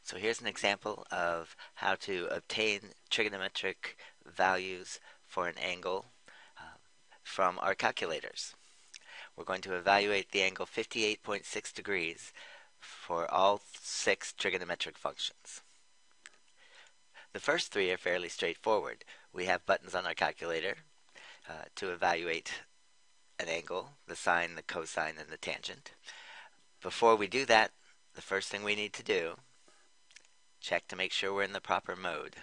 So here's an example of how to obtain trigonometric values for an angle from our calculators. We're going to evaluate the angle 58.6 degrees for all 6 trigonometric functions. The first 3 are fairly straightforward. We have buttons on our calculator to evaluate an angle, the sine, the cosine, and the tangent. Before we do that, the first thing we need to do, check to make sure we're in the proper mode.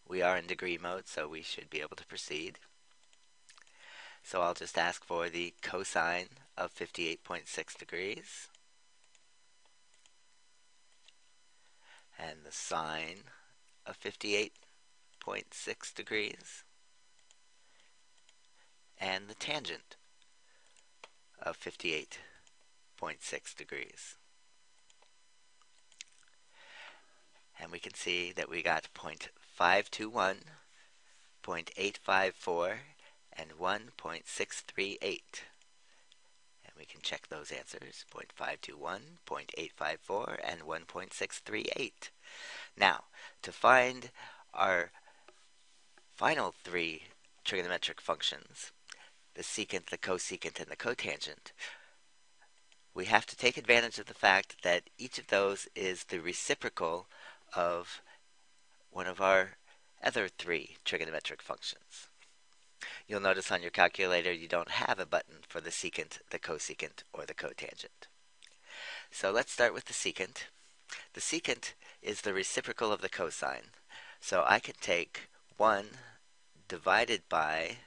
We are in degree mode, so we should be able to proceed. So I'll just ask for the cosine of 58.6 degrees and the sine of 58.6 degrees and the tangent of 58.6 degrees. And we can see that we got 0.521, 0.854, and 1.638. And we can check those answers, 0.521, 0.854, and 1.638. Now, to find our final 3 trigonometric functions, the secant, the cosecant, and the cotangent, we have to take advantage of the fact that each of those is the reciprocal of one of our other 3 trigonometric functions. You'll notice on your calculator you don't have a button for the secant, the cosecant, or the cotangent. So let's start with the secant. The secant is the reciprocal of the cosine. So I can take 1 divided by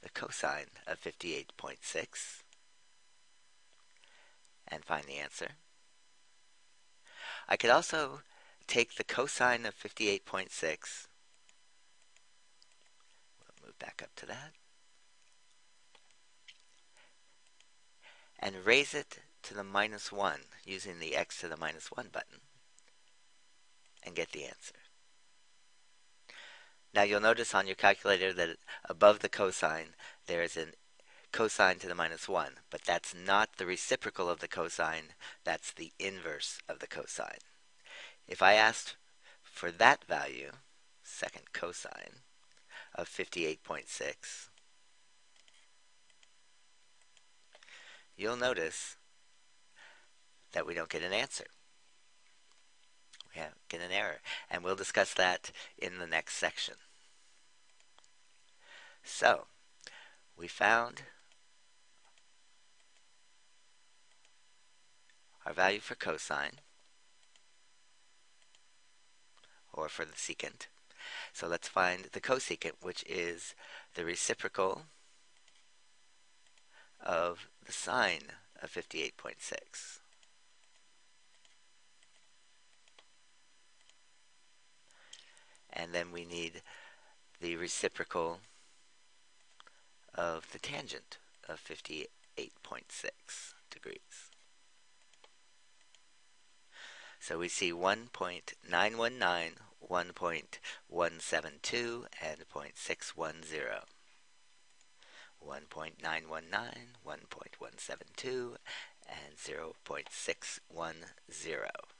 the cosine of 58.6 and find the answer. I could also take the cosine of 58.6. We'll move back up to that. And raise it to the -1 using the x to the -1 button and get the answer. Now you'll notice on your calculator that above the cosine there is a cosine to the -1, but that's not the reciprocal of the cosine, that's the inverse of the cosine. If I asked for that value, second cosine, of 58.6, you'll notice that we don't get an answer. We get an error, and we'll discuss that in the next section. So, we found our value for cosine, or for the secant. So let's find the cosecant, which is the reciprocal of the sine of 58.6. And then we need the reciprocal of the tangent of 58.6 degrees. So we see 1.919, 1.172, and 0.610. 1.919, 1.172, and 0.610.